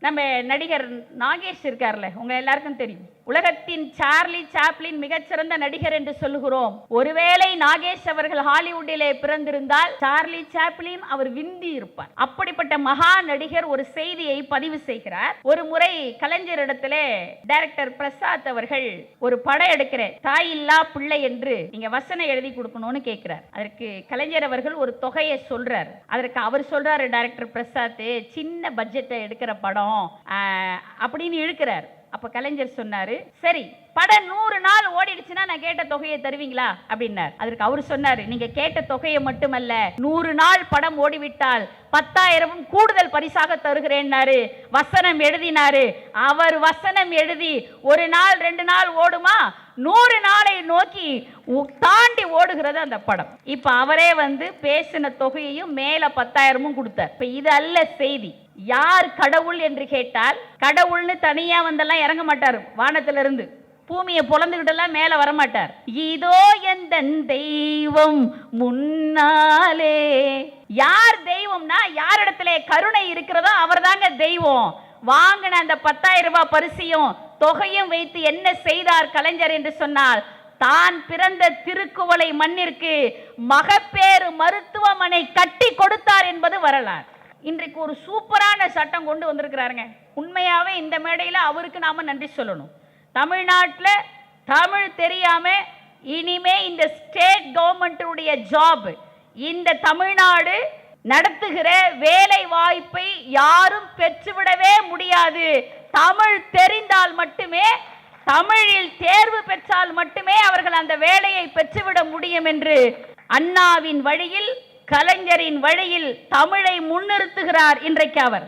நம்ம நடிகர் நாகேஷ் இருக்கார்ல, உங்க எல்லாருக்கும் தெரியும். உலகத்தின் சார்லி சாப்ளின் மிகச்சிறந்த நடிகர் என்று சொல்லுகிறோம். ஒருவேளை நாகேஷ் அவர்கள் ஹாலிவுட்டிலே பிறந்திருந்தால் சார்லி சாப்ளின் அவர் விந்தி இருப்பார். அப்படிப்பட்ட மகா நடிகர் ஒரு செய்தியை பதிவு செய்கிறார். ஒரு முறை கலைஞரிடத்திலே டைரக்டர் பிரசாத் அவர்கள் ஒரு படம் எடுக்கிற தாய் இல்லா பிள்ளை என்று நீங்க வசனம் எழுதி கொடுக்கணும்னு கேட்கிறார். அதற்கு கலைஞர் அவர்கள் ஒரு தொகையை சொல்றார். அதற்கு அவர் சொல்றாரு, டைரக்டர் பிரசாத் சின்ன பட்ஜெட்டை எடுக்கிற படம் அப்படின்னு இழுக்கிறார். அப்ப கலைஞர் சொன்னாரு, சரி படம் 100 நாள் ஓடிடுச்சுன்னா நான் கேட்ட தொகையை தருவீங்களா அப்படின்னார். அதற்கு அவர் சொன்னாரு, நீங்க கேட்ட தொகையை மட்டுமல்ல 100 நாள் படம் ஓடிவிட்டால் 10,000 கூடுதல் பரிசாக தருகிறேன்னாரு. வசனம் எழுதினாரு. அவர் வசனம் எழுதி 1 நாள் 2 நாள் ஓடுமா, 100 நாளை நோக்கி தாண்டி ஓடுகிறது அந்த படம். இப்ப அவரே பேசின தொகையையும் மேல 10,000 கொடுத்தார். இப்ப இது அல்ல செய்தி. யார் கடவுள் என்று கேட்டால், கடவுள்னு தனியா வந்தெல்லாம் இறங்க மாட்டார். வானத்திலிருந்து பூமியை பொழந்துகிட்டெல்லாம் மேல வரமாட்டார். இதோ எந்த தெய்வம் முன்னாலே. யார் தெய்வம்னா, யாரிடத்திலே கருணை இருக்கிறதோ அவர் தாங்க தெய்வம். வாங்கின அந்த 10,000 ரூபாய் பரிசையும் தொகையும் வைத்து என்ன செய்தார் கலைஞர் என்று சொன்னால், தான் பிறந்த திருக்குவளை மண்ணிற்கு மகப்பேறு மருத்துவமனை கட்டி கொடுத்தார் என்பது வரலாறு. இன்றைக்கு ஒரு சூப்பரான சட்டம் கொண்டு வந்திருக்கிறாருங்க. உண்மையாவே இந்த மேடையில் அவருக்கு நாம நன்றி சொல்லணும். தமிழ்நாட்டில் தமிழ் தெரியாம இனிமே இந்த ஸ்டேட் கவர்மெண்ட்டுடைய ஜாப், இந்த தமிழ்நாடு நடத்துகிற வேலை வாய்ப்பை யாரும் பெற்றுவிடவே முடியாது. தமிழ் தெரிந்தால் மட்டுமே, தமிழில் தேர்வு பெற்றால் மட்டுமே அவர்கள் அந்த வேலையை பெற்றுவிட முடியும் என்று அண்ணாவின் வழியில், கலைஞரின் வழியில் தமிழை முன்னிறுத்துகிறார். இன்றைக்கு அவர்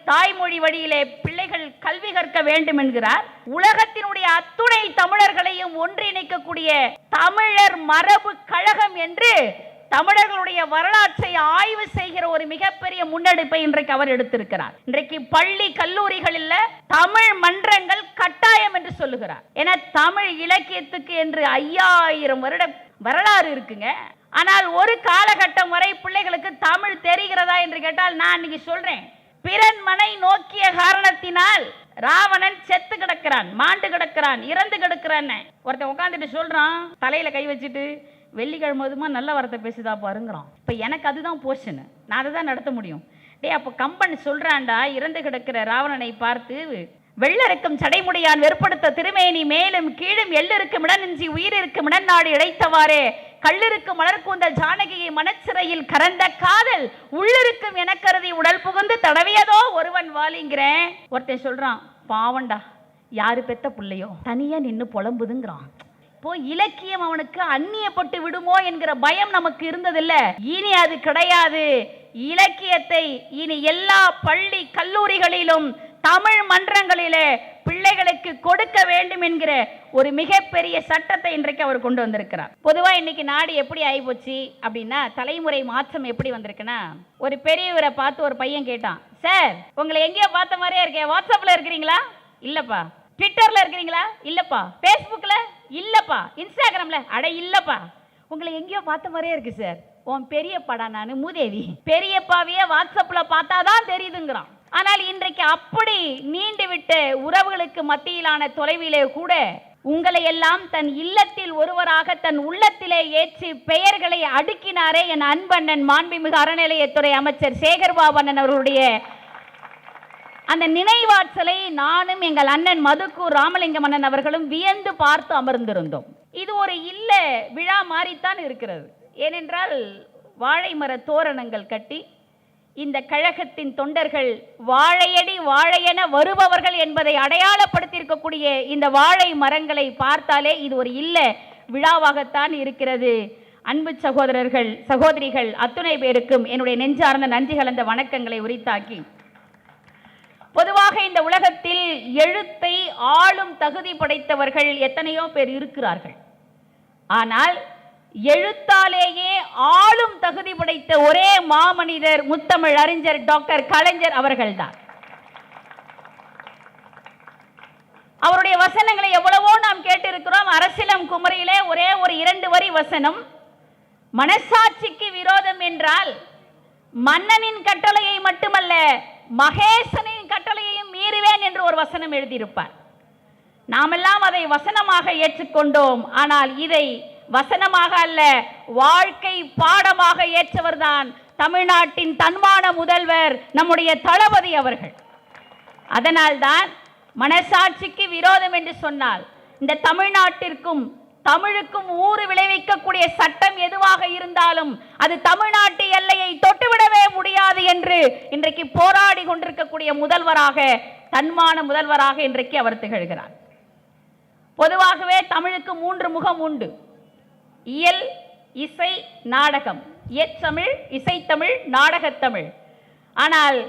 தாய்மொழி வழியிலே பிள்ளைகள் கல்வி கற்க வேண்டும் என்கிறார். உலகத்தினுடைய அத்துணை தமிழர்களையும் ஒன்றிணைக்கக்கூடிய தமிழர் மரபு கழகம் என்று தமிழர்களுடைய வரலாற்றை ஆய்வு செய்கிற ஒரு மிகப்பெரிய முன்னெடுப்பை இன்றைக்கு அவர் எடுத்திருக்கிறார். இன்றைக்கு பள்ளி கல்லூரிகளில் தமிழ் மன்றங்கள் கட்டாயம் என்று சொல்லுகிறார். என தமிழ் இலக்கியத்துக்கு என்று 5000 வருட வரலாறு இருக்குங்க. ஆனால் ஒரு காலகட்டம் வரை பிள்ளைகளுக்கு தமிழ் தெரிகிறதா என்று கேட்டால், நான் இன்னைக்கு சொல்றேன், பிறன் மனை நோக்கிய காரணத்தினால் ராவணன் செத்து கிடக்கிறான், மாண்டு கிடக்கிறான், இறந்து கிடக்கிறான். ஒருத்தன் உட்காந்துட்டு சொல்றான், தலையில கை வச்சுட்டு, வெள்ளிக்கிழமை நல்ல வார்த்தை பேசுதா பாருங்கிறான். இப்ப எனக்கு அதுதான் போர்ஷன், நான் அதை தான் நடத்த முடியும். டே அப்ப கம்பன் சொல்றான்டா, இறந்து கிடக்கிற ராவணனை பார்த்து, வெள்ளருக்கும் சடைமுடியான் வெறுப்படுத்த திருமேனி மேலும் கீழும் எள்ளிருக்கும் இடனின்றி உயிரிருக்கும் இடநாடு இழைத்தவாறே கல்லிருக்கும் மலர்கூந்தல் ஜானகியை மனச்சிறையில் கறந்த காதல் உள்ளிருக்கும் என கருதி உடல் புகுந்து தடவியதோ ஒருவன் வாலிங்கிறேன். ஒருத்தன் சொல்றான், பாவண்டா யாரு பெத்த பிள்ளையோ தனியா நின்று புலம்புதுங்கிறான். இப்போ இலக்கியம் அவனுக்கு அந்நியப்பட்டு விடுமோ என்கிற பயம் நமக்கு இருந்ததில்ல. இனி அது கிடையாது. இலக்கியத்தை இனி எல்லா பள்ளி கல்லூரிகளிலும் தமிழ் மன்றங்களிலே பிள்ளைகளுக்கு கொடுக்க வேண்டும் என்கிற ஒரு மிகப்பெரிய சட்டத்தை இன்றைக்கு அவர் கொண்டு வந்திருக்கிறார். பொதுவா இன்னைக்கு நாடு எப்படி ஆயிப்போச்சு அப்படின்னா, தலைமுறை மாற்றம் எப்படி வந்திருக்குன்னா, ஒரு பெரியவரை பார்த்து ஒரு பையன் கேட்டான், சார் உங்களை எங்கேயோ பார்த்த மாதிரியே இருக்கேன், வாட்ஸ்அப்ல இருக்கிறீங்களா? இல்லப்பா. ட்விட்டர்ல இருக்கிறீங்களா? இல்லப்பா. பேஸ்புக்ல? இல்லப்பா. இன்ஸ்டாகிராம்ல? அட இல்லப்பா. உங்களை எங்கேயோ பார்த்த மாதிரியே இருக்கு சார். உன் பெரியப்பாடா நானு மூதேவி, பெரியப்பாவையே வாட்ஸ்அப்ல பார்த்தாதான் தெரியுதுங்கிறான். ஆனால் இன்றைக்கு அப்படி நீண்டுவிட்ட உறவுகளுக்கு மத்தியிலான தொலைவிலே கூட உங்களை எல்லாம் தன் இல்லத்தில் ஒருவராக தன் உள்ளத்திலே ஏற்றி பெயர்களை அடுக்கினாரே என் அன்பண்ணன் மாண்புமிகு அறநிலையத்துறை அமைச்சர் சேகர்பாபு அண்ணன் அவர்களுடைய அந்த நினைவாற்றலை நானும் எங்கள் அண்ணன் மதுக்கூர் ராமலிங்கம் அண்ணன் அவர்களும் வியந்து பார்த்து அமர்ந்திருந்தோம். இது ஒரு இல்ல விழா மாதிரித்தான் இருக்கிறது. ஏனென்றால் வாழை மர தோரணங்கள் கட்டி இந்த கழகத்தின் தொண்டர்கள் வாழையடி வாழையென வருபவர்கள் என்பதை அடையாளப்படுத்தியிருக்கக்கூடிய இந்த வாழை மரங்களை பார்த்தாலே இது ஒரு இல்ல விழாவாகத்தான் இருக்கிறது. அன்பு சகோதரர்கள் சகோதரிகள் அத்துணை பேருக்கும் என்னுடைய நெஞ்சார்ந்த நன்றி கலந்த வணக்கங்களை உரித்தாக்கி, பொதுவாக இந்த உலகத்தில் எழுத்தை ஆளும் தகுதி படைத்தவர்கள் எத்தனையோ பேர் இருக்கிறார்கள். ஆனால் எழுத்தாலேயே ஆளும் தகுதி படைத்த ஒரே மாமனிதர் முத்தமிழ் அறிஞர் டாக்டர் கலைஞர் அவர்கள்தான். அவருடைய வசனங்களை எவ்வளவோ நாம் கேட்டிருக்கிறோம். அரசியலம் குமரியிலே ஒரே ஒரு 2 வரி வசனம், மனசாட்சிக்கு விரோதம் என்றால் மன்னனின் கட்டளையை மட்டுமல்ல மகேசனின் விடுவேன் என்று ஒரு வசனம் எழுதியிருப்பார். நாமெல்லாம் அதை வசனமாக ஏற்றுக்கொண்டோம். ஆனால் இதை வசனமாக அல்ல, வாழ்க்கை பாடமாக ஏற்றவர்தான் தமிழ்நாட்டின் தன்மான முதல்வர் நம்முடைய தளபதி அவர்கள். அதனால்தான் மனசாட்சிக்கு விரோதம் என்று சொன்னால் இந்த தமிழ்நாட்டிற்கும் தமிழுக்கும் ஊறு விளைவிக்கக்கூடிய சட்டம் எதுவாக இருந்தாலும் அது தமிழ்நாட்டு எல்லையை தொட்டுவிடவே முடியாது என்று இன்றைக்கு போராடி கொண்டிருக்கக்கூடிய முதல்வராக, தன்மான முதல்வராக இன்றைக்கு அவர் திகழ்கிறார். பொதுவாகவே தமிழுக்கு 3 முகம் உண்டு: இயல், இசை, நாடகம். இயற்றமிழ், இசைத்தமிழ், நாடகத்தமிழ். ஆனால்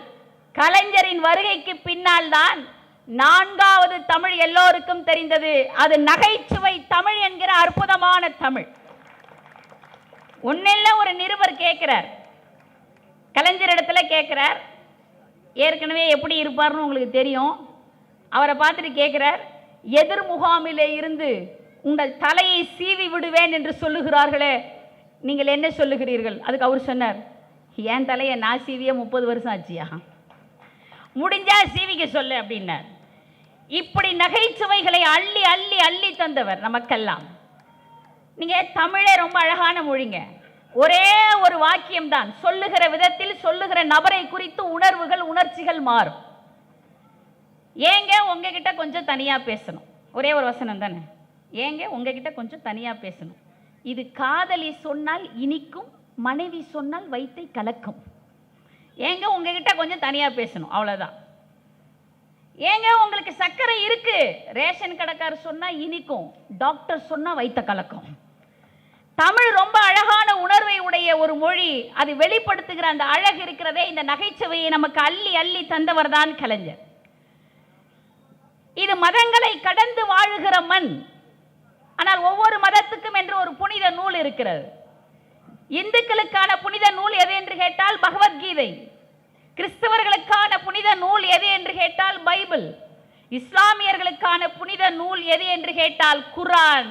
கலைஞரின் வருகைக்கு பின்னால் தான் 4வது தமிழ் எல்லோருக்கும் தெரிந்தது. அது நகைச்சுவை தமிழ் என்கிற அற்புதமான தமிழ். ஒன்னில்ல ஒரு நிருபர் கேட்கிறார், கலைஞர் இடத்துல கேட்கிறார். ஏற்கனவே எப்படி இருப்பார்னு உங்களுக்கு தெரியும். அவரை பார்த்துட்டு கேட்கிறார், எதிர் முகாமிலே இருந்து உங்கள் தலையை சீவி விடுவேன் என்று சொல்லுகிறார்களே, நீங்கள் என்ன சொல்லுகிறீர்கள்? அதுக்கு அவர் சொன்னார், என் தலையை நான் சீவிய 30 வருஷம் ஆச்சியா, முடிஞ்சா சீவிக்க சொல்லு அப்படின்னார். இப்படி நகைச்சுவைகளை அள்ளி அள்ளி அள்ளி தந்தவர் நமக்கெல்லாம். நீங்க தமிழே ரொம்ப அழகான மொழிங்க. ஒரே ஒரு வாக்கியம் தான், சொல்லுகிற விதத்தில் சொல்லுகிற நபரை குறித்து உணர்வுகள், உணர்ச்சிகள் மாறும். ஏங்க உங்ககிட்ட கொஞ்சம் தனியா பேசணும், ஒரே ஒரு வசனம் தானே. ஏங்க உங்ககிட்ட கொஞ்சம் தனியா பேசணும். இது காதலி சொன்னால் இனிக்கும், மனைவி சொன்னால் வயித்தை கலக்கும். ஏங்க உங்ககிட்ட கொஞ்சம் தனியா பேசணும், அவ்வளவுதான். ஏங்க உங்களுக்கு சர்க்கரை இருக்கு, ரேஷன் கடைக்காரர் சொன்னா இனிக்கும், டாக்டர் சொன்னா வயித்த கலக்கும். தமிழ் ரொம்ப அழகான உணர்வை உடைய ஒரு மொழி. அது வெளிப்படுத்துகிற அந்த அழகு இருக்கிறதே, இந்த நகைச்சுவையை நமக்கு அள்ளி அள்ளி தந்தவர் தான் கலைஞர். இது மதங்களை கடந்து வாழுகிற மண். ஆனால் ஒவ்வொரு மதத்துக்கும் என்று ஒரு புனித நூல் இருக்கிறது. இந்துக்களுக்கான புனித நூல் எது என்று கேட்டால் பகவத்கீதை. கிறிஸ்தவர்களுக்கான புனித நூல் எது என்று கேட்டால் பைபிள். இஸ்லாமியர்களுக்கான புனித நூல் எது என்று கேட்டால் குர்ஆன்.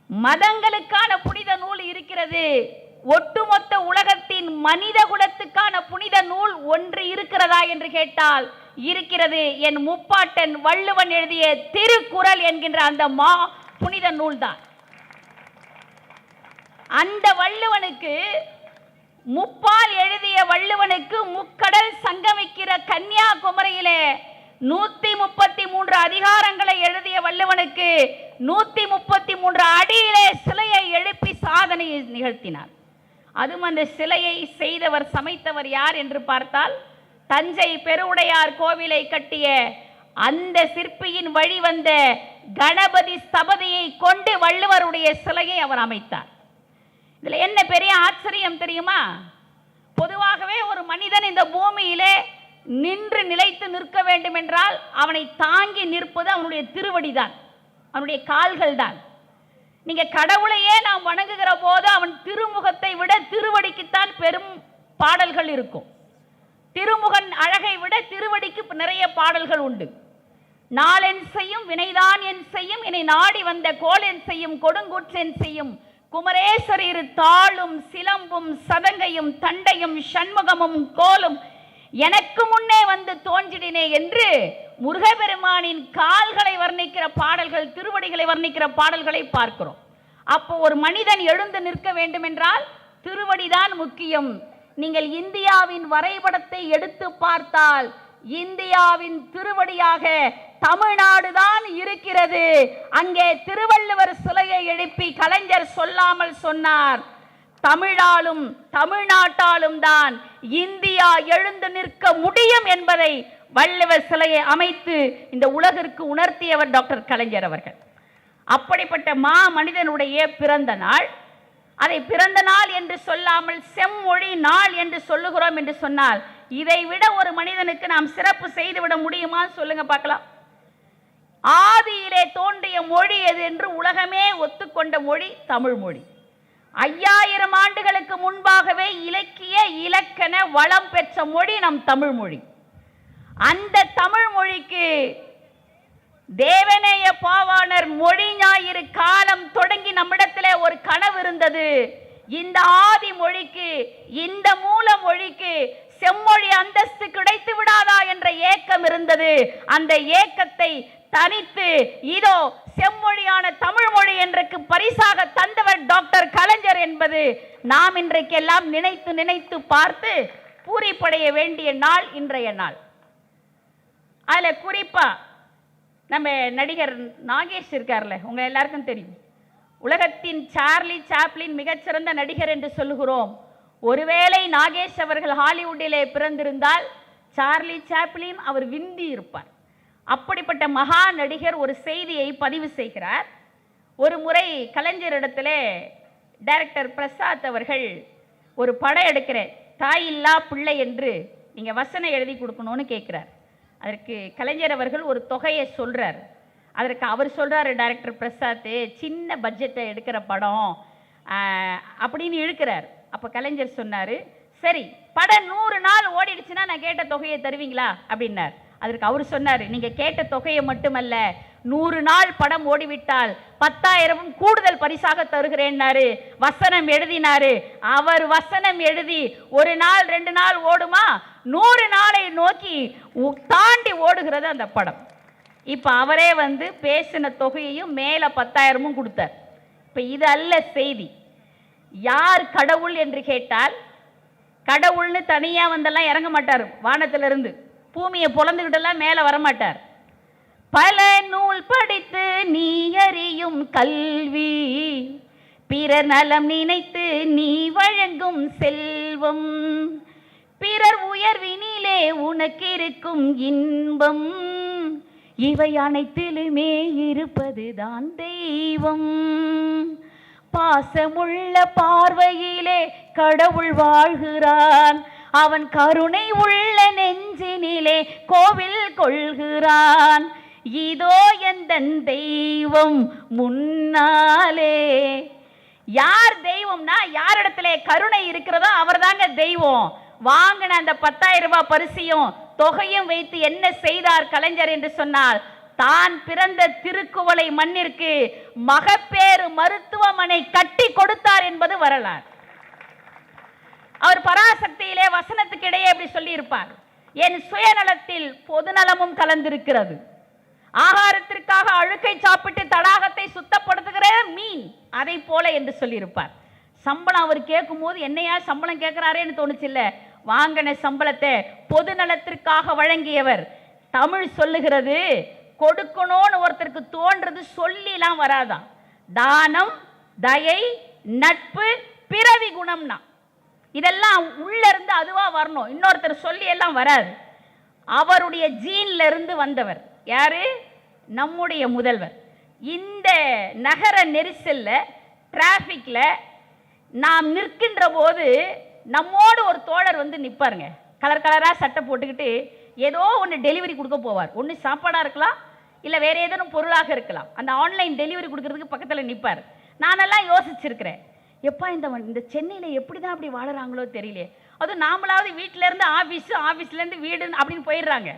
மதங்களுக்கான புனித நூல் இருக்கிறது. ஒட்டுமொத்த உலகத்தின் மனித குலத்துக்கான புனித நூல் ஒன்று இருக்கிறதா என்று கேட்டால் இருக்கிறது. என் முப்பாட்டன் வள்ளுவன் எழுதிய திருக்குறள் என்கின்ற அந்த புனித நூல் தான். அந்த வள்ளுவனுக்கு, முப்பால் எழுதிய வள்ளுவனுக்கு, முக்கடல் சங்கமிக்கிற கன்னியாகுமரியிலே 133 அதிகாரங்களை எழுதிய வள்ளுவனுக்கு 133 அடியிலே சிலையை எழுப்பி சாதனை நிகழ்த்தினார். அதுவும் அந்த சிலையை செய்தவர், சமைத்தவர் யார் என்று பார்த்தால் தஞ்சை பெருவுடையார் கோவிலை கட்டிய அந்த சிற்பியின் வழிவந்த கணபதி ஸ்தபதியை கொண்டு வள்ளுவருடைய சிலையை அவர் அமைத்தார். இதில் என்ன பெரிய ஆச்சரியம் தெரியுமா? பொதுவாகவே ஒரு மனிதன் இந்த பூமியிலே நின்று நிலைத்து நிற்க வேண்டும் என்றால் அவனை தாங்கி நிற்பது அவனுடைய திருவடிதான், அவனுடைய கால்கள் தான். நீங்க கடவுளையே நாம் வணங்குகிற போது அவன் திருமுகத்தை விட திருவடிக்குத்தான் பெரும் பாடல்கள் இருக்கும். திருமுகன் அழகை விட திருவடிக்கு நிறைய பாடல்கள் உண்டு. நாளென் செய்யும் வினைதான் என் செய்யும், என்னை நாடி வந்த கோலென் செய்யும், கொடுங்கூற்றென் செய்யும், குமரேஸ்வரர் இரு தாளும் சிலம்பும் சதங்கையும் தண்டையும் சண்முகமும் கோலும் எனக்கு முன்னே வந்து தோன்றினே என்று முருகப்பெருமானின் கால்களை வர்ணிக்கிற பாடல்கள், திருவடிகளை வர்ணிக்கிற பாடல்களை பார்க்கிறோம். அப்போ ஒரு மனிதன் எழுந்து நிற்க வேண்டும் என்றால் திருவடிதான் முக்கியம். நீங்கள் இந்தியாவின் வரைபடத்தை எடுத்து பார்த்தால் இந்தியாவின் திருவடியாக தமிழ்நாடு தான் இருக்கிறது. அங்கே திருவள்ளுவர் சிலையை எழுப்பி கலைஞர் சொல்லாமல் சொன்னார், தமிழாலும் தமிழ்நாட்டாலும் தான் இந்தியா எழுந்து நிற்க முடியும் என்பதை வள்ளுவர் சிலையை அமைத்து இந்த உலகிற்கு உணர்த்தியவர் டாக்டர் கலைஞர் அவர்கள். அப்படிப்பட்ட மா மனிதனுடைய பிறந்த நாள், அதை பிறந்த நாள் என்று சொல்லாமல் செம்மொழி நாள் என்று சொல்லுகிறோம் என்று சொன்னால் இதை விட ஒரு மனிதனுக்கு நாம் சிறப்பு செய்துவிட முடியுமா? சொல்லுங்க பார்க்கலாம். ஆதியிலே தோன்றிய மொழி எது என்று உலகமே ஒத்துக்கொண்ட மொழி தமிழ் மொழி. 5000 ஆண்டுகளுக்கு முன்பாகவே இலக்கிய இலக்கண வளம் பெற்ற மொழி நம் தமிழ் மொழி. அந்த தமிழ் மொழிக்கு தேவநேய பாவாணர் மொழி ஞாயிறு காலம் தொடங்கி நம்மிடத்திலே ஒரு கனவு இருந்தது. இந்த ஆதி மொழிக்கு, இந்த மூல மொழிக்கு செம்மொழி அந்தஸ்து கிடைத்து விடாதா என்ற ஏக்கம் இருந்தது. அந்த ஏக்கத்தை தனித்து இதோ செம்மொழியான தமிழ் மொழி என்றுக்கு பரிசாக தந்தவர் டாக்டர் கலைஞர் என்பது நாம் இன்றைக்கெல்லாம் நினைத்து நினைத்து பார்த்து பூரிப்படைய வேண்டிய நாள் இன்றைய நாள். அதுல குறிப்பா நம்ம நடிகர் நாகேஷ் இருக்கார்ல, உங்க எல்லாருக்கும் தெரியும். உலகத்தின் சார்லி சாப்ளின் மிகச்சிறந்த நடிகர் என்று சொல்லுகிறோம். ஒருவேளை நாகேஷ் அவர்கள் ஹாலிவுட்டிலே பிறந்திருந்தால் சார்லி சாப்ளின் அவர் விந்தி இருப்பார். அப்படிப்பட்ட மகா நடிகர் ஒரு செய்தியை பதிவு செய்கிறார். ஒரு முறை கலைஞரிடத்தில் டைரக்டர் பிரசாத் அவர்கள் ஒரு படம் எடுக்கிறேன், தாயில்லா பிள்ளை என்று நீங்கள் வசனம் எழுதி கொடுக்கணும்னு கேட்குறார். அதற்கு கலைஞர் அவர்கள் ஒரு தொகையை சொல்கிறார். அதற்கு அவர் சொல்கிறார், டைரக்டர் பிரசாத் சின்ன பட்ஜெட்டை எடுக்கிற படம் அப்படின்னு இழுக்கிறார். அப்போ கலைஞர் சொன்னார், சரி படம் 100 நாள் ஓடிடுச்சுன்னா நான் கேட்ட தொகையை தருவீங்களா அப்படின்னார். அதற்கு அவர் சொன்னார், நீங்கள் கேட்ட தொகையை மட்டுமல்ல, 100 நாள் படம் ஓடிவிட்டால் 10,000 கூடுதல் பரிசாக தருகிறேன்னாரு. வசனம் எழுதினாரு. அவர் வசனம் எழுதி 1 நாள் 2 நாள் ஓடுமா, 100 நாளை நோக்கி தாண்டி ஓடுகிறது அந்த படம். இப்போ அவரே வந்து பேசின தொகையையும் மேலே 10,000 கொடுத்தார். இப்போ இது அல்ல செய்தி. யார் கடவுள் என்று கேட்டால், கடவுள்னு தனியாக வந்தெல்லாம் இறங்க மாட்டார். வானத்திலிருந்து பூமியை பொழந்துக்கிட்டெல்லாம் மேலே வரமாட்டார். பல நூல் படித்து நீ அறியும் கல்வி, பிறர் நலம் நினைத்து நீ வழங்கும் செல்வம், பிறர் உயர்வினிலே உனக்கு இருக்கும் இன்பம், இவை அனைத்திலுமே இருப்பதுதான் தெய்வம். பாசமுள்ள பார்வையிலே கடவுள் வாழ்கிறான், அவன் கருணை உள்ள நெஞ்சினிலே கோவில் கொள்கிறான். இதோ எந்தன் தெய்வம் முன்னாலே. யார் தெய்வம்னா, யாரிடத்திலே கருணை இருக்கிறதோ அவர் தாங்க தெய்வம். வாங்கின அந்த 10,000 ரூபாய் பரிசையும் தொகையும் வைத்து என்ன செய்தார் கலைஞர் என்று சொன்னால், தான் பிறந்த திருக்குவளை மண்ணிற்கு மகப்பேறு மருத்துவமனை கட்டி கொடுத்தார் என்பது வரலாறு. அவர் பராசக்தியிலே வசனத்துக்கு இடையே எப்படி சொல்லி இருப்பார், என் சுயநலத்தில் பொதுநலமும் கலந்திருக்கிறது, ஆகாரத்திற்காக அழுக்கை சாப்பிட்டு தடாகத்தை சுத்தப்படுத்துகிற மீன் அதை போல என்று சொல்லியிருப்பார். சம்பளம் அவர் கேட்கும் போது என்னையா சம்பளம் கேட்கிறாரேன்னு தோணுச்சு. இல்ல, வாங்கின சம்பளத்தை பொது நலத்திற்காக வழங்கியவர். தமிழ் சொல்லுகிறது, கொடுக்கணும்னு ஒருத்தருக்கு தோன்றது சொல்லிலாம் வராதான். தானம், தயை, நட்பு, பிறவி குணம்னா இதெல்லாம் உள்ள இருந்து அதுவா வரணும். இன்னொருத்தர் சொல்லி எல்லாம் வராது. அவருடைய ஜீன்ல இருந்து வந்தவர் யாரு? நம்முடைய முதல்வர். இந்த நகர நெரிசல்ல, டிராஃபிக்ல நாம் நிற்கின்ற போது நம்மோடு ஒரு தோழர் வந்து நிற்பாருங்க. கலர் கலராக சட்டை போட்டுக்கிட்டு ஏதோ ஒன்று டெலிவரி கொடுக்க போவார். ஒன்று சாப்பாடாக இருக்கலாம், இல்லை வேறு ஏதேனும் பொருளாக இருக்கலாம். அந்த ஆன்லைன் டெலிவரி கொடுக்கறதுக்கு பக்கத்தில் நிற்பார். நானெல்லாம் யோசிச்சிருக்கிறேன், எப்பா இந்த சென்னையில் எப்படி தான் அப்படி வாழறாங்களோ தெரியலையே. அதுவும் நாமளாவது வீட்டிலேருந்து ஆஃபீஸு, ஆஃபீஸ்லேருந்து வீடு அப்படின்னு போயிடுறாங்க.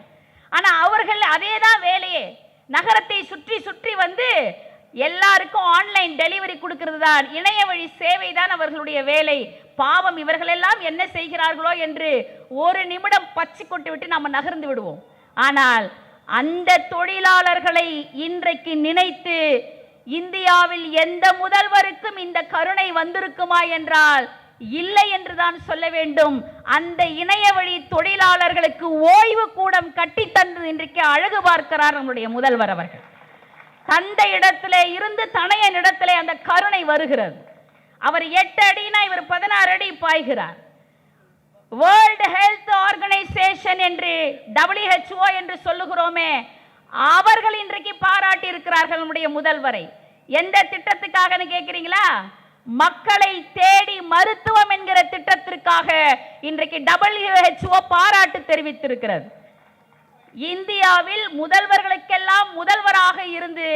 ஆனால் அவர்கள் அதே தான் வேலையே. நகரத்தை சுற்றி சுற்றி வந்து எல்லாருக்கும் ஆன்லைன் டெலிவரி கொடுக்கிறது தான், இணைய வழி சேவை தான் அவர்களுடைய வேலை. பாவம், இவர்களெல்லாம் என்ன செய்கிறார்களோ என்று ஒரு நிமிடம் பச்சை கொட்டு விட்டு நாம் நகர்ந்து விடுவோம். ஆனால் அந்த தொழிலாளர்களை இன்றைக்கு நினைத்து இந்தியாவில் எந்த முதல்வருக்கும் இந்த கருணை வந்திருக்குமா என்றால் இல்லை என்றுதான் சொல்ல வேண்டும். அந்த இணைய வழி தொழிலாளர்களுக்கு ஓய்வு கூடம் கட்டி தந்து இன்றைக்கு அழகு பார்க்கிறார் நம்முடைய முதல்வர் அவர்கள். தந்த இடத்திலே இருந்து தனையன் இடத்திலே அந்த கருணை வருகிறது. அவர் 8 அடினா இவர் 16 அடி பாய்கிறார். வேர்ல்டு ஹெல்த் ஆர்கனைசேஷன் என்று WHO என்று சொல்லுகிறோமே, அவர்கள் இன்றைக்கு பாராட்டி இருக்கிறார்கள் நம்முடைய முதல்வரை. எந்த திட்டத்துக்காக கேட்கிறீங்களா? மக்களை தேடி மருத்துவம் என்கிற திட்டத்திற்காக இன்றைக்கு WHO பாராட்டு தெரிவித்திருக்கிறது. இந்தியாவில் முதல்வர்களுக்கெல்லாம் முதல்வராக இருந்து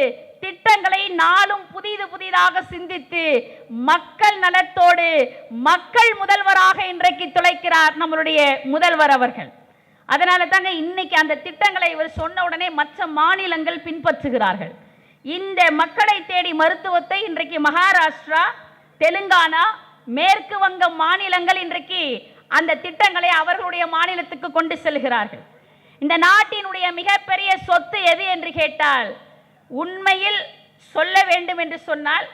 திட்டங்களை நாளும் புதிதாக சிந்தித்து மக்கள் நலத்தோடு மக்கள் முதல்வராக இன்றைக்கு துளைக்கிறார் நம்மளுடைய முதல்வர் அவர்கள். அதனால தாங்க இன்னைக்கு அந்த திட்டங்களை இவர் சொன்ன உடனே மற்ற மாநிலங்கள் பின்பற்றுகிறார்கள். இந்த மக்களை தேடி மருத்துவத்தை இன்றைக்கு மகாராஷ்டிரா, தெலுங்கானா, மேற்கு வங்கம் மாநிலங்கள் இன்றைக்கு அந்த திட்டங்களை அவர்களுடைய மாநிலத்துக்கு கொண்டு செல்கிறார்கள். இந்த நாட்டினுடைய மிகப்பெரிய சொத்து எது என்று கேட்டால், உண்மையில் சொல்ல வேண்டும் என்று சொன்னால்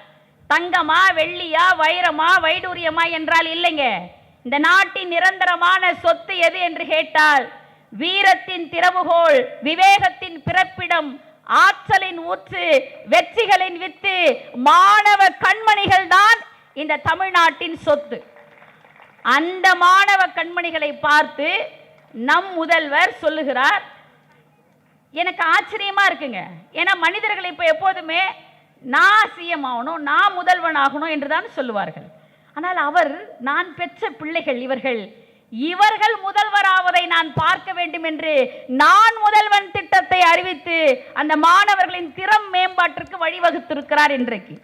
தங்கமா, வெள்ளியா, வைரமா, வைடூரியமா என்றால் இல்லைங்க. இந்த நாட்டின் நிரந்தரமான சொத்து எது என்று கேட்டால், வீரத்தின் திறவுகோல், விவேகத்தின் பிறப்பிடம், ஆற்றலின் ஊற்று, வெற்றிகளின் வித்து, மாணவ கண்மணிகள் தான் இந்த தமிழ்நாட்டின் சொத்து. அந்த மாணவ கண்மணிகளை பார்த்து நம் முதல்வர் சொல்லுகிறார். எனக்கு ஆச்சரியமா இருக்குங்க. ஏன்னா மனிதர்கள் இப்ப எப்போதுமே நான் சிஎம் ஆகணும், நான் முதல்வன் ஆகணும் என்றுதான் சொல்லுவார்கள். ஆனால் அவர், நான் பெற்ற பிள்ளைகள் இவர்கள் முதல்வராவதை நான் பார்க்க வேண்டும் என்று நான் முதல்வன் திட்டத்தை அறிவித்து அந்த மாணவர்களின் திறம் மேம்பாட்டிற்கு வழிவகுத்திருக்கிறார். இன்றைக்கு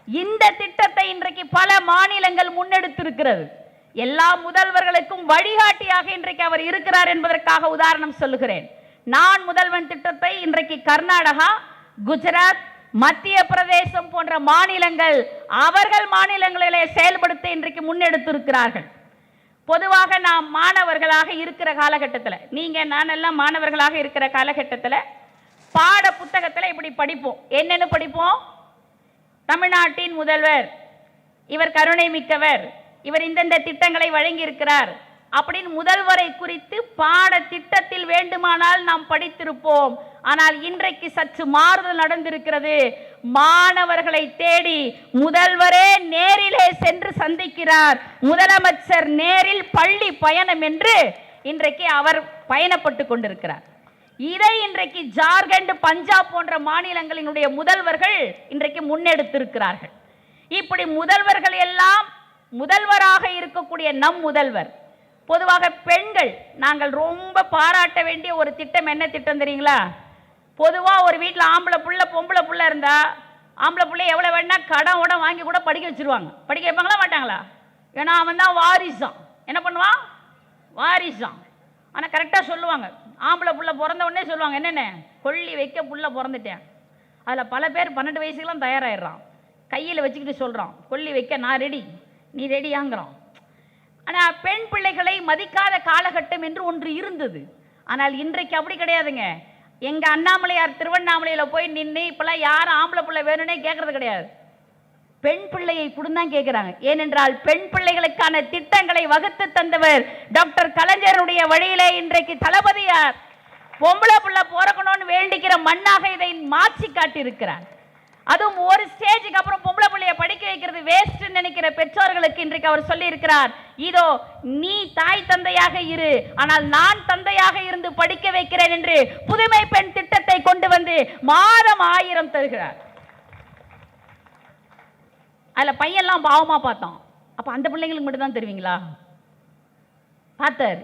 இந்த திட்டத்தை இன்றைக்கு பல மாநிலங்கள் முன்னெடுத்திருக்கிறது. எல்லா முதல்வர்களுக்கும் வழிகாட்டியாக இன்றைக்கு அவர் இருக்கிறார் என்பதற்காக உதாரணம் சொல்லுகிறேன். நான் முதல்வன் திட்டத்தை இன்றைக்கு கர்நாடகா, குஜராத், மத்திய பிரதேசம் போன்ற மாநிலங்கள் அவர்கள் மாநிலங்களிலே செயல்படுத்த இன்றைக்கு முன்னெடுத்திருக்கிறார்கள். பொதுவாக நாம் மாணவர்களாக இருக்கிற காலகட்டத்தில், நீங்க நான் எல்லாம் மாணவர்களாக இருக்கிற காலகட்டத்தில் பாட புத்தகத்தில் இப்படி படிப்போம். என்னன்னு படிப்போம்? தமிழ்நாட்டின் முதல்வர் இவர் கருணை மிக்கவர், இவர் இந்தந்த திட்டங்களை வழங்கி இருக்கிறார் அப்படின்னு முதல்வரை குறித்து பாட திட்டத்தில் வேண்டுமானால் நாம் படித்திருப்போம். ஆனால் இன்றைக்கு சற்று மாறுதல் நடந்திருக்கிறது. மாணவர்களை தேடி முதல்வரே நேரிலே சென்று சந்திக்கிறார். முதலமைச்சர் நேரில் பள்ளி பயணம் என்று இன்றைக்கு அவர் பயணப்பட்டு கொண்டிருக்கிறார். இதை இன்றைக்கு ஜார்க்கண்ட், பஞ்சாப் போன்ற மாநிலங்களினுடைய முதல்வர்கள் இன்றைக்கு முன்னெடுத்திருக்கிறார்கள். இப்படி முதல்வர்கள் எல்லாம் முதல்வராக இருக்கக்கூடிய நம் முதல்வர், பொதுவாக பெண்கள் நாங்கள் ரொம்ப பாராட்ட வேண்டிய ஒரு திட்டம் என்ன திட்டம் தெரியுங்களா? பொதுவாக ஒரு வீட்டில் ஆம்பளை புள்ள பொம்பளை புள்ள இருந்தா ஆம்பளை பிள்ளை எவ்வளோ வேணா கடன் உடன் வாங்கி கூட படிக்க வச்சிருவாங்க. படிக்க வைப்பாங்களா மாட்டாங்களா? ஏன்னா அவன் தான் வாரிசான். என்ன பண்ணுவான்? வாரிசான். ஆனால் கரெக்டாக சொல்லுவாங்க, ஆம்பளை புள்ள பிறந்த உடனே சொல்லுவாங்க, என்னென்ன கொல்லி வைக்க புள்ள பிறந்துட்டேன். அதில் பல பேர் 12 வயசுக்கெல்லாம் தயாராகிடுறான். கையில் வச்சுக்கிட்டு சொல்கிறான், கொல்லி வைக்க நான் ரெடி, நீ ரெடியாங்கிறான். ஆனால் பெண் பிள்ளைகளை மதிக்காத காலகட்டம் என்று ஒன்று இருந்தது. ஆனால் இன்றைக்கு அப்படி கிடையாதுங்க. எங்கள் அண்ணாமலையார் திருவண்ணாமலையில் போய் நின்று இப்போல்லாம் யாரும் ஆம்பளை பிள்ளை வேணும்னே கேட்கறது கிடையாது. பெண் பிள்ளையை தான் கேட்குறாங்க. ஏனென்றால் பெண் பிள்ளைகளுக்கான திட்டங்களை வகுத்து தந்தவர் டாக்டர் கலைஞருடைய வழியிலே இன்றைக்கு தளபதியார் பொம்பளை பிள்ளை பிறக்கணும்னு வேண்டிக்கிற மண்ணாக இதை மாற்றி காட்டியிருக்கிறார். அதுவும் ஒரு ஸ்டேஜுக்கு அப்புறம் பொம்பளை பிள்ளைய படிக்க வைக்கிறது வேஸ்ட் நினைக்கிற பெற்றோர்களுக்கு இன்றைக்கு அவர் சொல்லி இருக்கிறார், இதோ நீ தாய் தந்தையாக இரு, ஆனால் நான் தந்தையாக இருந்து படிக்க வைக்கிறேன் என்று புதுமை பெண் திட்டத்தை கொண்டு வந்து மாதம் 1000 தருகிறார். அதுல பையன்லாம் பாவமா பார்த்தோம். அப்ப அந்த பிள்ளைங்களுக்கு மட்டும் தான் தருவீங்களா? பார்த்தார்,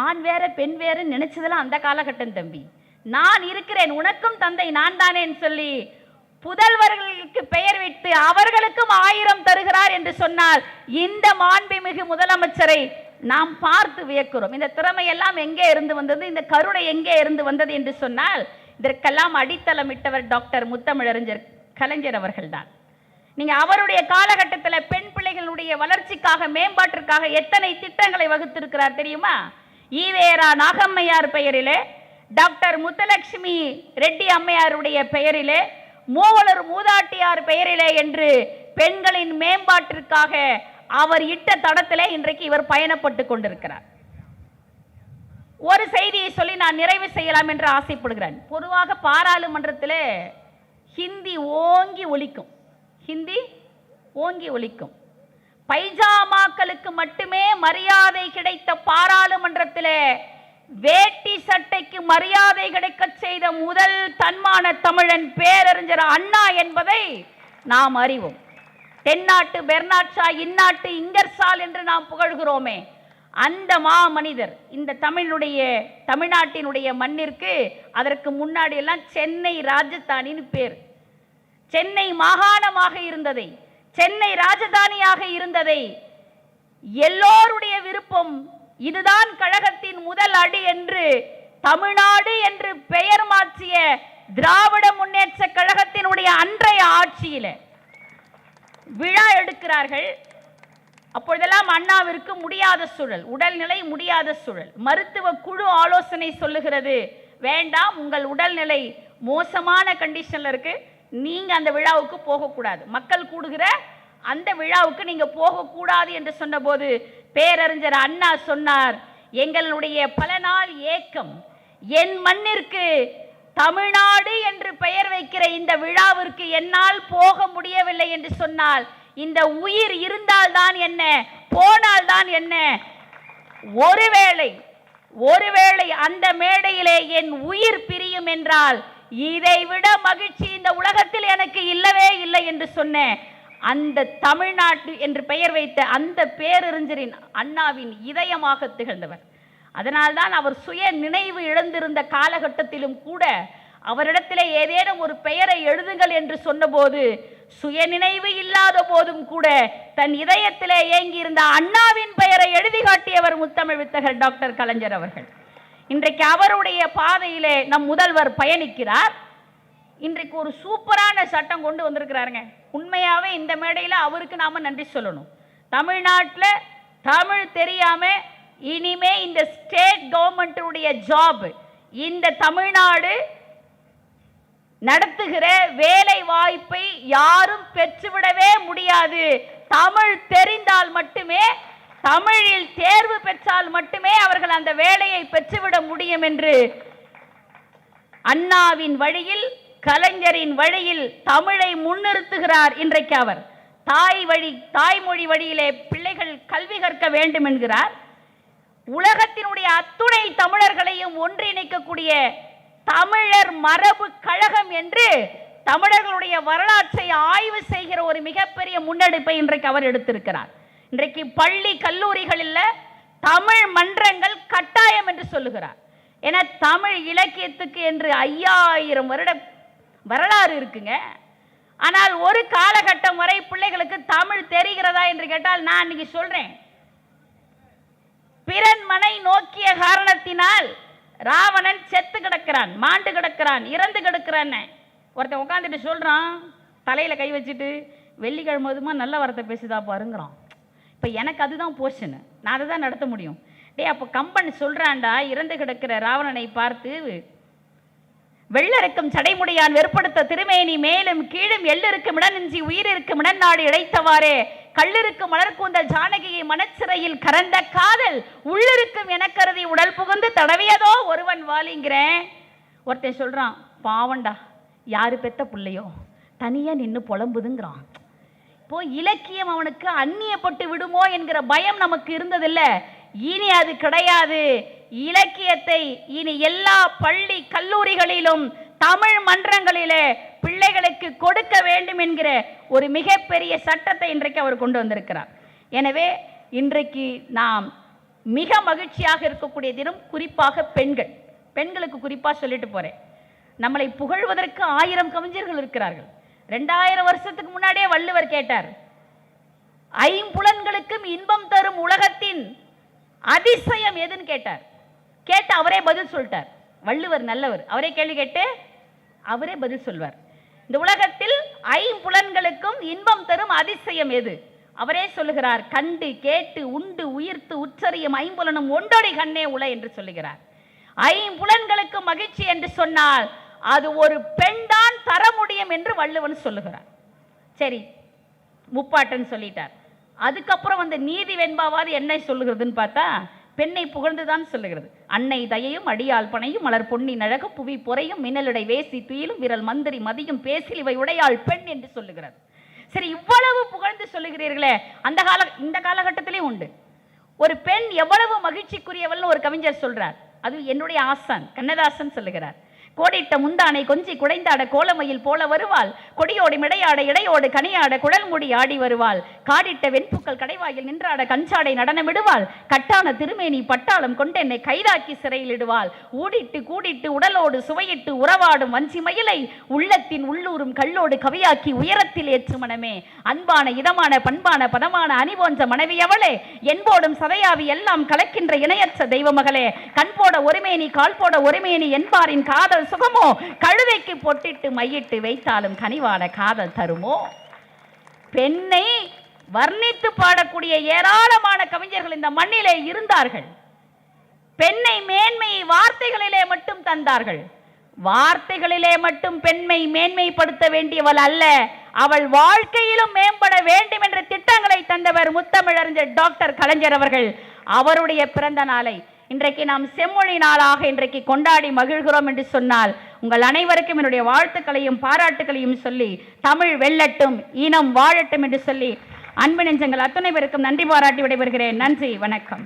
ஆண் வேற பெண் வேற நினைச்சதெல்லாம் அந்த காலகட்டம் தம்பி. நான் இருக்கிறேன், உனக்கும் தந்தை நான் தானேன்னு சொல்லி புதல்வர்களுக்கு பெயர் வைத்து அவர்களுக்கும் 1000 தருகிறார் என்று சொன்னால் இந்த மாண்புமிகு முதலமைச்சரை நாம் பார்த்து வியக்கிறோம். இந்த திறமை எல்லாம் எங்கே இருந்து வந்தது, இந்த கருணை எங்கே இருந்து வந்தது என்று சொன்னால் இதற்கெல்லாம் அடித்தளமிட்டவர் டாக்டர் முத்தமிழறிஞர் கலைஞர் அவர்கள்தான். நீங்க அவருடைய காலகட்டத்தில் பெண் பிள்ளைகளுடைய வளர்ச்சிக்காக மேம்பாட்டிற்காக எத்தனை திட்டங்களை வகுத்திருக்கிறார் தெரியுமா? ஈவேரா நாகம்மையார் பெயரிலே, டாக்டர் முத்துலட்சுமி ரெட்டி அம்மையாருடைய பெயரிலே, மூவலூர் மூதாட்டியார் பெயரிலே என்று பெண்களின் மேம்பாட்டிற்காக அவர் இட்ட தடத்திலே இன்றைக்கு இவர் பயணப்பட்டு கொண்டிருக்கிறார். ஒரு செய்தியை சொல்லி நான் நிறைவு செய்யலாம் என்று ஆசைப்படுகிறேன். பொதுவாக பாராளுமன்றத்தில் ஹிந்தி ஓங்கி ஒலிக்கும், ஹிந்தி ஓங்கி ஒலிக்கும். பைஜாமாக்களுக்கு மட்டுமே மரியாதை கிடைத்த பாராளுமன்றத்தில் வேட்டி சட்டைக்கு மரியாதை கிடைக்க செய்த முதல் தன்மான தமிழன் பேரறிஞர் அண்ணா என்பதை நாம் அறிவோம். தென்னாட்டு பெர்னாட்ஷா, இந்நாட்டு இங்கர்சால் என்று நாம் புகழ்கிறோமே, அந்த மாமனிதர் இந்த தமிழ்நாட்டினுடைய மண்ணிற்கு அதற்கு முன்னாடி எல்லாம் சென்னை ராஜதானின்னு பேர். சென்னை மாகாணமாக இருந்ததை, சென்னை ராஜதானியாக இருந்ததை எல்லோருடைய விருப்பம் இதுதான் கழகத்தின் முதல் அடி என்று தமிழ்நாடு என்று பெயர் மாற்றிய திராவிட முன்னேற்ற கழகத்தினுடைய அன்றைய ஆட்சியில் விழா எடுக்கிறார்கள். அப்பொழுதெல்லாம் அண்ணாவிற்கு முடியாத சூழல், உடல்நிலை முடியாத சூழல். மருத்துவ குழு ஆலோசனை சொல்லுகிறது, வேண்டாம், உங்கள் உடல்நிலை மோசமான கண்டிஷனில் இருக்கு, நீங்கள் அந்த விழாவுக்கு போகக்கூடாது, மக்கள் கூடுகிற அந்த விழாவுக்கு நீங்கள் போகக்கூடாது என்று சொன்னபோது பேரறிஞர் அண்ணா சொன்னார், எங்களுடைய பல நாள் ஏக்கம், என் மண்ணிற்கு தமிழ்நாடு என்று பெயர் வைக்கிற இந்த விழாவிற்கு என்னால் போக முடியவில்லை என்று சொன்னால் இந்த உயிர் இருந்தால்தான் என்ன, போனால்தான் என்ன, ஒருவேளை அந்த மேடையிலே என் உயிர் பிரியும் என்றால் இதைவிட மகிழ்ச்சி இந்த உலகத்தில் எனக்கு இல்லவே இல்லை என்று சொன்ன அந்த தமிழ்நாட்டு என்று பெயர் வைத்த அந்த பேரறிஞரின் அண்ணாவின் இதயமாக திகழ்ந்தவர். அதனால்தான் அவர் சுய நினைவு இழந்திருந்த காலகட்டத்திலும் கூட அவரிடத்திலே ஏதேனும் ஒரு பெயரை எழுதுங்கள் என்று சொன்னபோது சுயநினைவு இல்லாத போதும் கூட தன் இதயத்திலே ஏங்கியிருந்த அண்ணாவின் பெயரை எழுதி காட்டியவர் முத்தமிழ் வித்தகர் டாக்டர் கலைஞர் அவர்கள். இன்றைக்கு அவருடைய பாதையிலே நம் முதல்வர் பயணிக்கிறார். இன்றைக்கு ஒரு சூப்பரான சட்டம் கொண்டு வந்திருக்கிறாருங்க. உண்மையாகவே இந்த மேடையில் அவருக்கு நாம நன்றி சொல்லணும். தமிழ்நாட்டில் தமிழ் தெரியாம இனிமே இந்த ஸ்டேட் கவர்மெண்ட்டுடைய ஜாப், இந்த தமிழ்நாடு நடத்துகிற வேலை வாய்ப்பை யாரும் பெற்றுவிடவே முடியாது. தமிழ் தெரிந்தால் மட்டுமே, தமிழில் தேர்வு பெற்றால் மட்டுமே அவர்கள் அந்த வேலையை பெற்றுவிட முடியும் என்று அண்ணாவின் வழியில், கலைஞரின் வழியில் தமிழை முன்னிறுத்துகிறார். இன்றைக்கு அவர் தாய்மொழி வழியிலே பிள்ளைகள் கல்வி கற்க வேண்டும் என்கிறார். உலகத்தினுடைய அத்துணை தமிழர்களையும் ஒன்றிணைக்கக்கூடிய தமிழர் மரபு கழகம் என்று தமிழர்களுடைய வரலாற்றை ஆய்வு செய்கிற ஒரு மிகப்பெரிய முன்னெடுப்பை இன்றைக்கு அவர் எடுத்திருக்கிறார். இன்றைக்கு பள்ளி கல்லூரிகளில் தமிழ் மன்றங்கள் கட்டாயம் என்று சொல்லுகிறார். என தமிழ் இலக்கியத்துக்கு என்று 5000 வருட வரலாறு இருக்குங்க. ஆனால் ஒரு காலகட்டம் வரை பிள்ளைகளுக்கு தமிழ் தெரிகிறதா என்று கேட்டால் நான் இன்னைக்கு சொல்றேன், பிறன் மனை நோக்கிய காரணத்தினால் ராவணன் செத்து கிடக்கிறான், மாண்டு கிடக்கிறான், இறந்து கிடக்கிறான். ஒருத்தன் உட்காந்துட்டு சொல்றான், தலையில கை வச்சுட்டு, வெள்ளிக்கிழமை நல்ல வார்த்தை பேசுதா பாருங்கிறான். இப்போ எனக்கு அதுதான் போர்ஷன், நான் அதை தான் நடத்த முடியும். அப்போ கம்பன் சொல்றான்டா, இறந்து கிடக்கிற ராவணனை பார்த்து, வெள்ளருக்கும் சடைமுடியான் வெறுப்படுத்த திருமேனி மேலும் கீழும் எள்ளிருக்கும் இடனின்றி உயிரிருக்கும் இடநாடு இழைத்தவாறே கல்லிருக்கும் மலர்கூந்தல் ஜானகியை மனச்சிறையில் கறந்த காதல் உள்ளிருக்கும் என கருதி உடல் புகுந்து தடவியதோ ஒருவன் வாலிங்கிறேன். ஒருத்தன் சொல்றான், பாவண்டா, யாரு பெத்த பிள்ளையோ தனியா நின்று புலம்புதுங்கிறான். இப்போ இலக்கியம் அவனுக்கு அந்நியப்பட்டு விடுமோ என்கிற பயம் நமக்கு இருந்ததில்லை. இனி அது கிடையாது. இலக்கியத்தை இனி எல்லா பள்ளி கல்லூரிகளிலும் தமிழ் மன்றங்களிலே பிள்ளைகளுக்கு கொடுக்க வேண்டும் என்கிற ஒரு மிகப்பெரிய சட்டத்தை இன்றைக்கு அவர் கொண்டு வந்திருக்கிறார். எனவே இன்றைக்கு நாம் மிக மகிழ்ச்சியாக இருக்கக்கூடிய தினம் குறிப்பாக பெண்களுக்கு குறிப்பாக சொல்லிட்டு போறேன். நம்மளை புகழ்வதற்கு 1000 கவிஞர்கள் இருக்கிறார்கள். 2000 வருஷத்துக்கு முன்னாடியே வள்ளுவர் கேட்டார், ஐம்புலன்களுக்கும் இன்பம் தரும் உலகத்தின் அதிசயம் எதுன்னு கேட்டார். கேட்டு அவரே பதில் சொல்லிட்டார். வள்ளுவர் நல்லவர், அவரே கேள்வி கேட்டு அவரே பதில் சொல்வார். இந்த உலகத்தில் ஐம்புலன்களுக்கும் இன்பம் தரும் அதிசயம் எது? அவரே சொல்லுகிறார், கண்டு கேட்டு உண்டு உயிர்த்து உச்சரியும் ஐம்புலனும் ஒன்றொடி கண்ணே உலை என்று சொல்லுகிறார். ஐம்புலன்களுக்கு மகிழ்ச்சி என்று சொன்னால் அது ஒரு பெண் தான் தர முடியும் என்று வள்ளுவன் சொல்லுகிறார். சரி, முப்பாட்டன் சொல்லிட்டார். அதுக்கப்புறம் அந்த நீதி வெண்பாவாது என்ன சொல்லுகிறதுன்னு பார்த்தா, பெண்ணை புகழ்ந்துதான் சொல்லுகிறது. அன்னை தயையும் அடியால் பனையும் மலர் பொன்னி நழக புவி பொறையும் மின்னலிடை வேசி துயிலும் விரல் மந்திரி மதியும் பேசில் இவை உடையாள் பெண் என்று சொல்லுகிறது. சரி, இவ்வளவு புகழ்ந்து சொல்லுகிறீர்களே, இந்த காலகட்டத்திலே உண்டு. ஒரு பெண் எவ்வளவு மகிழ்ச்சிக்குரியவள்னு ஒரு கவிஞர் சொல்றார். அது என்னுடைய ஆசான் கண்ணதாசன் சொல்லுகிறார். கோடிட்ட முந்தானை கொஞ்சி குடைந்தாட கோலமையில் போல வருவாள், கொடியோடு மிடையாட இடையோடு கனியாட குழல் முடி ஆடி வருவாள், காடிட்ட வெண்புக்கள் கடைவாயில் நின்றாட கஞ்சாடை நடனமிடுவாள், கட்டான திருமேனி பட்டாளம் கொண்டென்னை கைதாக்கி சிறையில் இடுவாள், ஊடிட்டு கூடிட்டு உடலோடு சுவையிட்டு உறவாடும் வஞ்சி மயிலை உள்ளத்தின் உள்ளூரும் கல்லோடு கவியாக்கி உயரத்தில் ஏற்று மனமே, அன்பான இதமான பண்பான பதமான அணிபோன்ற மனைவி அவளே, என்போடும் சதையாவி எல்லாம் கலக்கின்ற இணையற்ற தெய்வ மகளே, கண் போட ஒருமேனி கால் போட ஒருமேனி என்பாரின் காதல் சுகமோ, கழுதைக்கு பொட்டிட்டு மையிட்டு வைத்தாலும் கனிவான காதல் தருமோ. பெண்ணை வர்ணித்து பாடக்கூடிய ஏராளமான கவிஞர்கள் இந்த மண்ணிலே இருந்தார்கள். பெண்ணை மேன்மையை வார்த்தைகளிலே மட்டும் தந்தார்கள். வார்த்தைகளிலே மட்டும் பெண்மை மேன்மைப்படுத்த வேண்டியவள் அல்ல, அவள் வாழ்க்கையிலும் மேம்பட வேண்டும் என்ற திட்டங்களை தந்தவர் முத்தமிழறிஞர் டாக்டர் கலைஞர் அவர்கள். அவருடைய பிறந்த நாளை இன்றைக்கு நாம் செம்மொழி நாளாக இன்றைக்கு கொண்டாடி மகிழ்கிறோம் என்று சொன்னால் உங்கள் அனைவருக்கும் என்னுடைய வாழ்த்துக்களையும் பாராட்டுகளையும் சொல்லி தமிழ் வெல்லட்டும், இனம் வாழட்டும் என்று சொல்லி அன்பு நெஞ்சங்கள் அத்தனை பேருக்கும் நன்றி பாராட்டி விடைபெறுகிறேன். நன்றி, வணக்கம்.